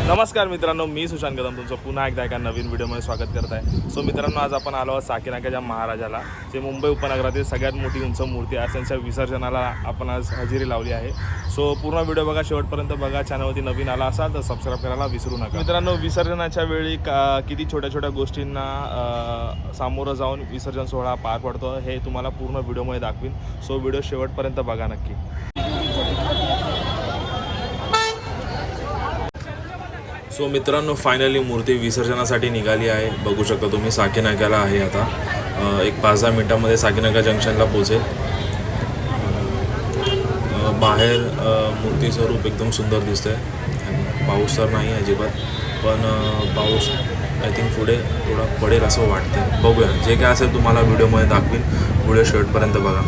नमस्कार मित्रांनो, मी सुशांत कदम तुमचं पुन्हा एकदा एका नवीन व्हिडिओमध्ये स्वागत करत आहे। सो मित्रांनो, आज आपण आलो आहोत साकीनाक्याच्या महाराजाला, जे मुंबई उपनगरातील सगळ्यात मोठी उंच मूर्ती आहे। त्यांच्या विसर्जनाला आपण आज हजेरी लावली आहे। सो पूर्ण व्हिडिओ बघा, शेवटपर्यंत बघा। चॅनलवरती नवीन आला असाल तर सबस्क्राईब करायला विसरू नका। मित्रांनो, विसर्जनाच्या वेळी किती छोट्या छोट्या गोष्टींना सामोरं जाऊन विसर्जन सोहळा पार पडतो हे तुम्हाला पूर्ण व्हिडिओमध्ये दाखवीन। सो व्हिडिओ शेवटपर्यंत बघा नक्की। सो मित्रांनो, फायनली मूर्ती विसर्जनासाठी निघाली आहे। बघू शकता तुम्ही, साकीनाक्याला आहे। आता एक 5-10 मिनटामध्ये साकीनाका जंक्शनला पोहोचेल। बाहेर मूर्तीचं रूप एकदम सुंदर दिसतंय। पाऊस तर नाही अजिबात, पण पाऊस आय थिंक पुढे थोडा पडेल असं वाटतं। बघूया, जे काय असेल तुम्हाला व्हिडिओमध्ये दाखवीन। व्हिडिओ शेवटपर्यंत बघा।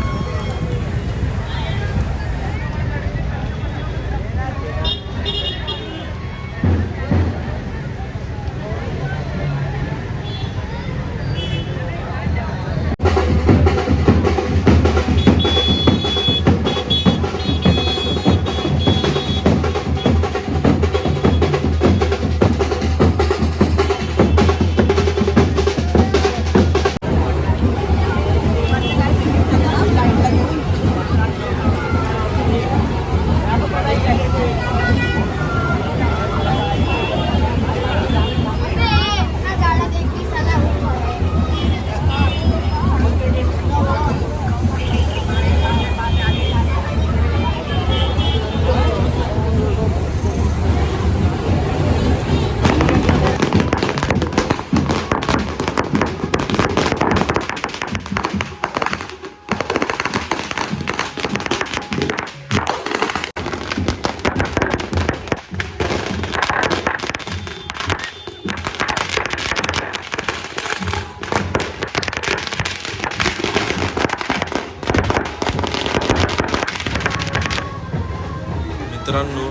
मित्रांनो,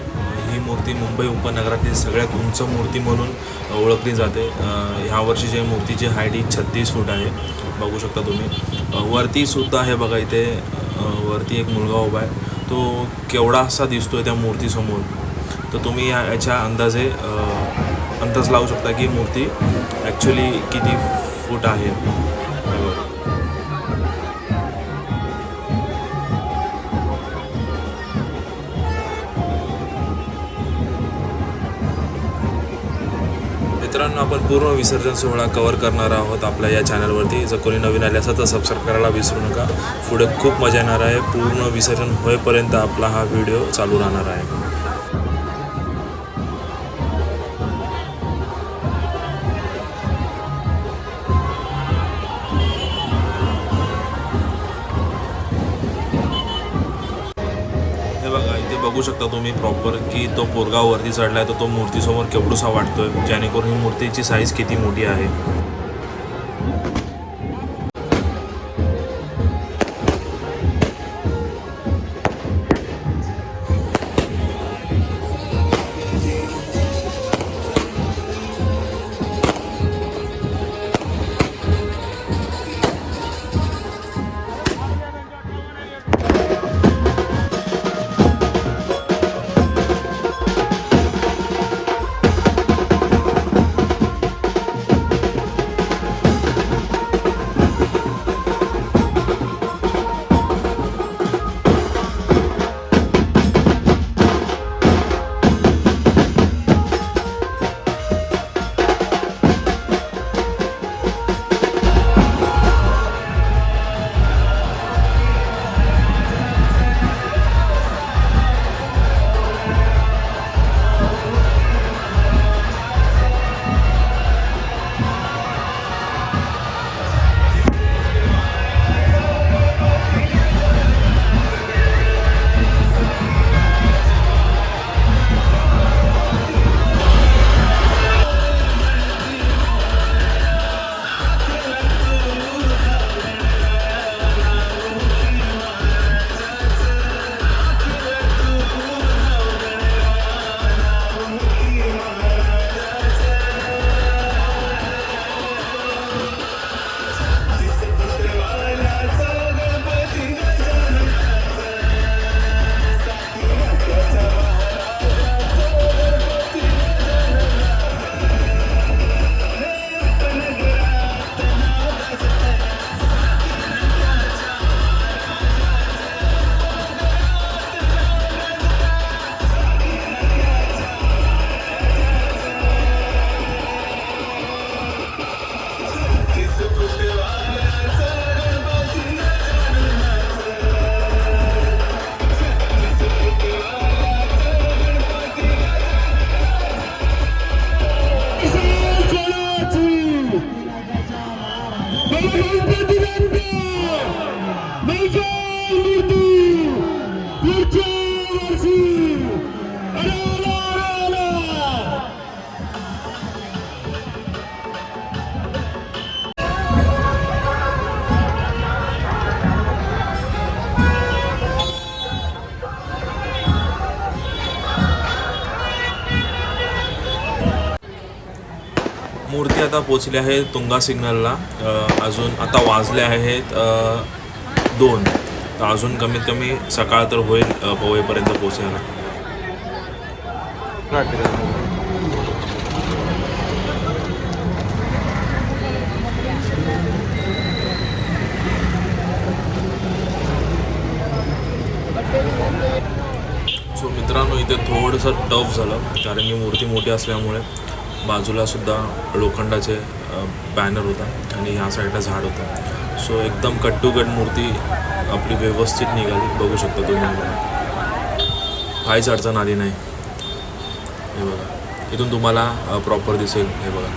ही मूर्ती मुंबई उपनगरातील सगळ्यात उंच मूर्ती म्हणून ओळखली जाते। ह्या वर्षीची मूर्तीची हाईट ही 36 फूट आहे। बघू शकता तुम्ही। वरतीसुद्धा आहे बघा, इथे वरती एक मुलगा उभा आहे। तो केवढा असा दिसतो आहे त्या मूर्तीसमोर, तर तुम्ही याच्या अंदाज लावू शकता की मूर्ती ॲक्च्युली किती फूट आहे। मित्रांनो, आपण पूर्ण विसर्जन सोहळा कव्हर करणार आहोत आपल्या या चॅनलवरती। जर कोणी नवीन आले असेल तर सबस्क्राईब करायला विसरू नका। पुढे खूप मजा येणार आहे। पूर्ण विसर्जन होईपर्यंत आपला हा व्हिडिओ चालू राहणार आहे। बघा, इथे बघू शकता तुम्ही प्रॉपर की तो पोरगा वरती चढलाय, तर तो मूर्तीसमोर केवढूसा वाटतोय, जेणेकरून ही मूर्तीची साईज किती मोठी आहे। मूर्ती आता पोचली आहे तुंगा सिग्नलला. अजून आता वाजले आहेत 2. तर अजून कमीत कमी सकाळ तर होईल पवईपर्यंत पोचायला. सो मित्रांनो, इथे थोडंसं टफ झालं कारण की मूर्ती मोठी असल्यामुळे बाजूला सुद्धा लोखंडाचे बॅनर होता आणि ह्या साईडला झाड होतं. सो एकदम कट टू कट मूर्ती आपली व्यवस्थित निघाली. बघू शकता तुम्ही, काहीच अडचण आली नाही. हे बघा, इथून तुम्हाला प्रॉपर दिसेल. हे बघा,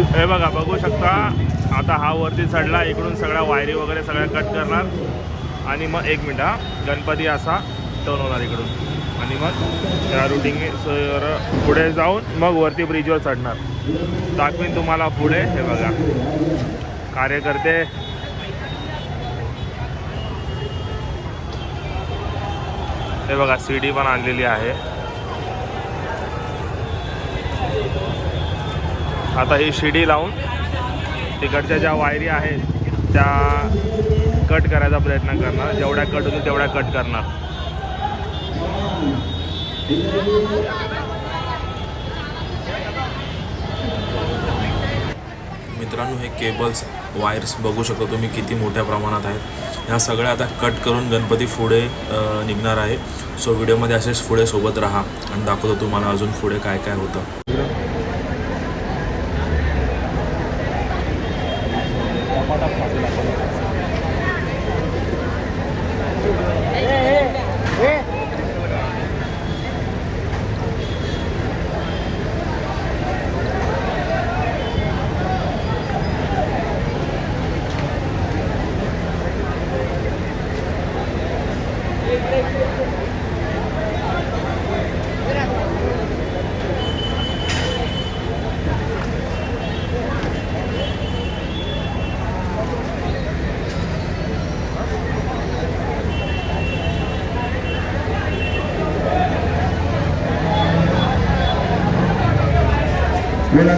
हे बघा, बघू शकता. आता हा वरती चढला, इकडून सगळ्या वायरी वगैरे सगळ्या कट करणार आणि मग 1 मिनिट, गणपती असा टर्न होणार इकडून आणि मग या रूटिंग पुढे जाऊन मग वरती ब्रिजवर चढणार. दाखवीन तुम्हाला पुढे. हे बघा, कार्यकर्ते हे बघा, सीडी पण आणलेली आहे. आता ही शिडी लावून तिकडच्या ज्या वायरी आहेत त्या कट करायचा प्रयत्न करणार. जेवढ्या कट होतील तेवढ्या कट करणार. मित्रांनो, हे केबल्स वायर्स बघू शकता तुम्ही किती मोठ्या प्रमाणात आहेत. ह्या सगळ्या आता कट करून गणपती पुढे निघणार आहे. सो व्हिडिओमध्ये असेच पुढे सोबत राहा आणि दाखवतो तुम्हाला अजून पुढे काय काय होतं.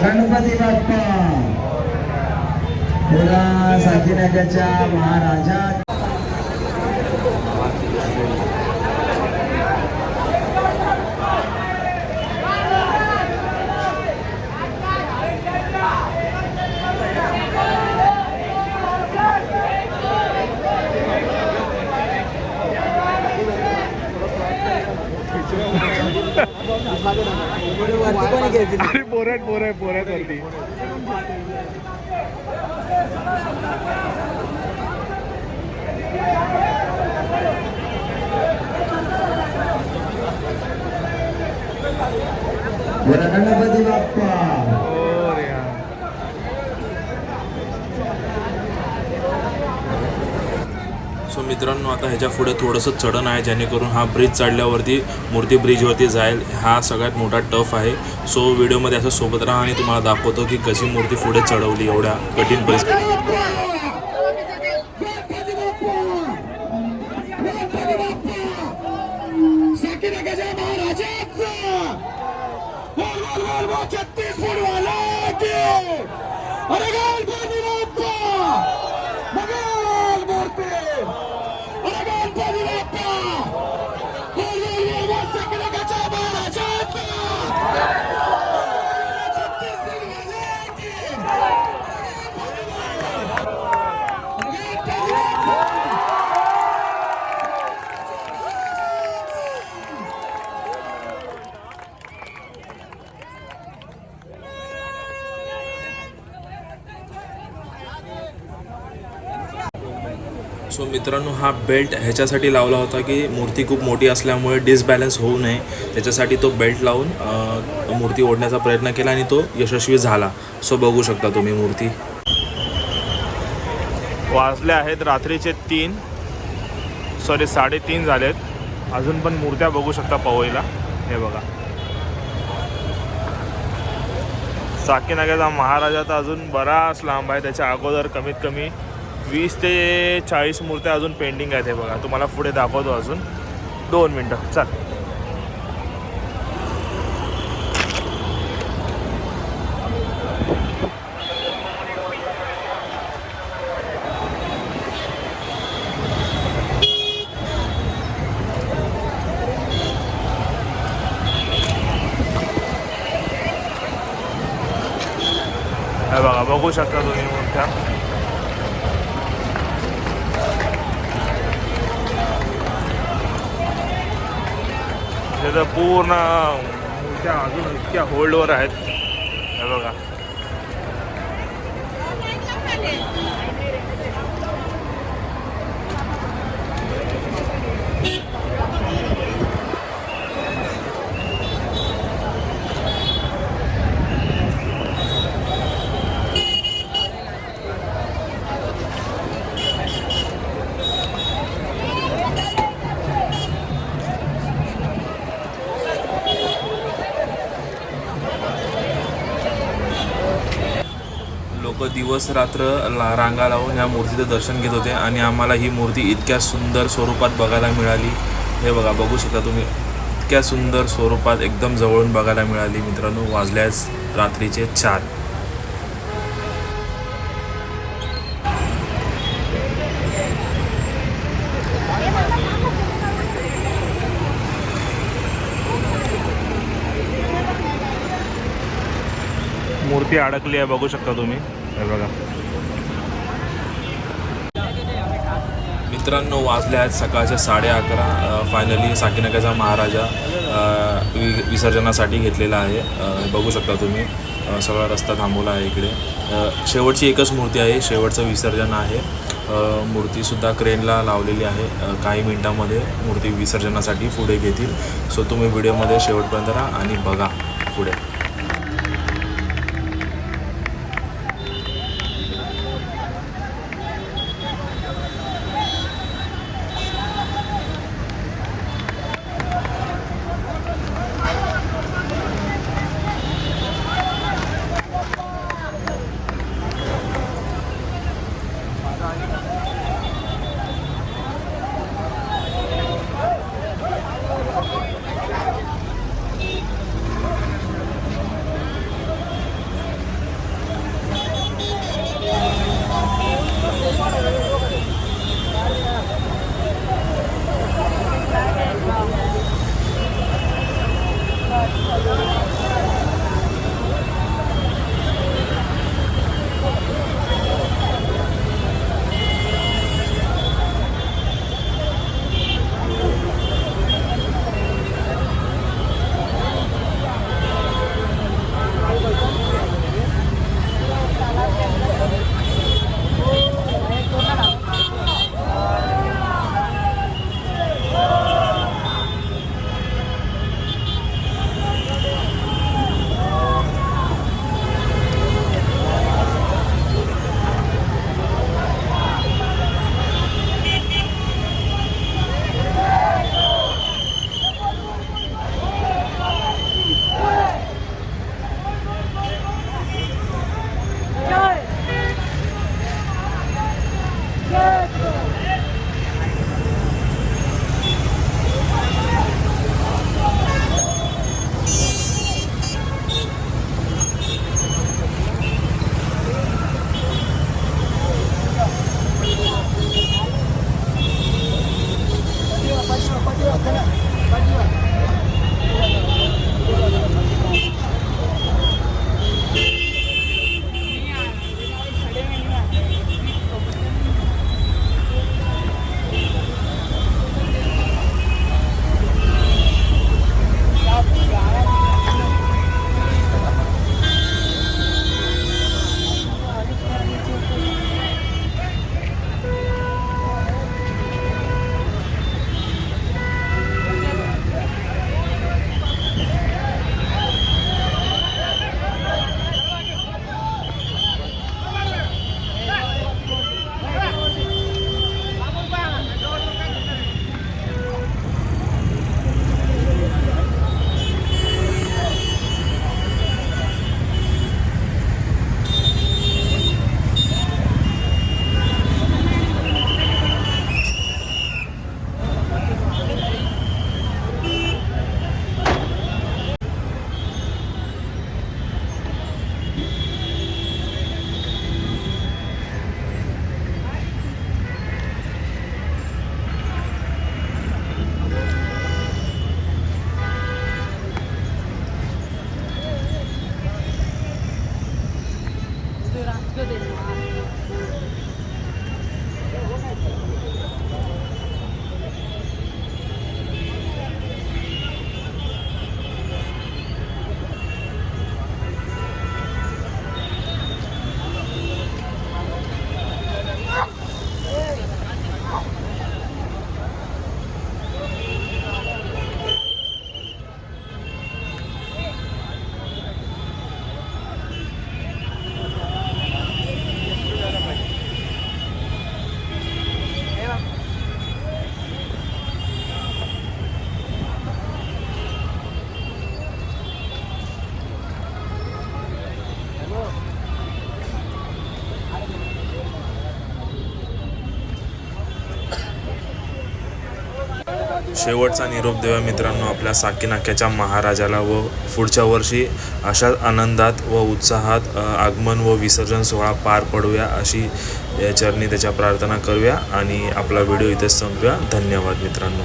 गणपती बाप्पा साकीनाक्याच्या महाराजा. अरे पोऱ्यात वरती. गणपती बाप्पा. सो सो मित्रांनो आता ह्याच्या पुढे थोडंसं चढण आहे, जेणेकरून हा ब्रिज चढल्यावरती मूर्ती ब्रिजवरती जाईल. हा सगळ्यात मोठा टफ आहे. सो व्हिडिओमध्ये असं सोबत राहा आणि तुम्हाला दाखवतो की कशी मूर्ती पुढे चढवली एवढ्या कठीण परिस्थितीत. सो मित्रांनो हा बेल्ट ह्याच्यासाठी लावला होता की मूर्ती खूप मोठी असल्यामुळे डिसबॅलन्स होऊ नये, त्याच्यासाठी तो बेल्ट लावून मूर्ती ओढण्याचा प्रयत्न केला आणि तो यशस्वी झाला. सो बघू शकता तुम्ही मूर्ती. वाजले आहेत रात्रीचे 3:30 झालेत. अजून पण मूर्त्या बघू शकता पवईला. हे बघा, साकीनाक्याचा महाराजा तर अजून बराच लांब आहे. त्याच्या अगोदर कमीत कमी 20 ते 40 मूर्त्या अजून पेंडिंग आहेत. हे बघा, तुम्हाला पुढे दाखवतो अजून 2 मिनटं. चल, हे बघा, बघू शकता तुम्ही मूर्त्या. तर पूर्ण मूर्त्या अजून इतक्या होल्डवर आहेत. हे बघा, लोक दिवस रात्र रांगा लावून ह्या मूर्तीचं दर्शन घेत होते आणि आम्हाला ही मूर्ती इतक्या सुंदर स्वरूपात बघायला मिळाली. हे बघा, बघू शकता तुम्ही, इतक्या सुंदर स्वरूपात एकदम जवळून बघायला मिळाली. मित्रांनो वाजल्यास रात्रीचे 4. मूर्ती अडकली आहे, बघू शकता तुम्ही. हे बघा, मित्रांनो वाजले आहेत सकाळच्या 11:30. फायनली साकीनाक्याचा महाराजा विसर्जनासाठी घेतलेला आहे. बघू शकता तुम्ही, सगळा रस्ता थांबवला आहे इकडे. शेवटची एकच मूर्ती आहे, शेवटचं विसर्जन आहे. मूर्तीसुद्धा क्रेनला लावलेली आहे. काही मिनटामध्ये मूर्ती विसर्जनासाठी पुढे घेतील. सो तुम्ही व्हिडिओमध्ये शेवटपर्यंत राहा आणि बघा पुढे. शेवटचा निरोप देऊया मित्रांनो आपल्या साकीनाक्याच्या महाराजाला व पुढच्या वर्षी अशा आनंदात व उत्साहात आगमन व विसर्जन सोहळा पार पडूया अशी चरणी त्याच्या प्रार्थना करूया आणि आपला व्हिडिओ इथेच संपवूया. धन्यवाद मित्रांनो.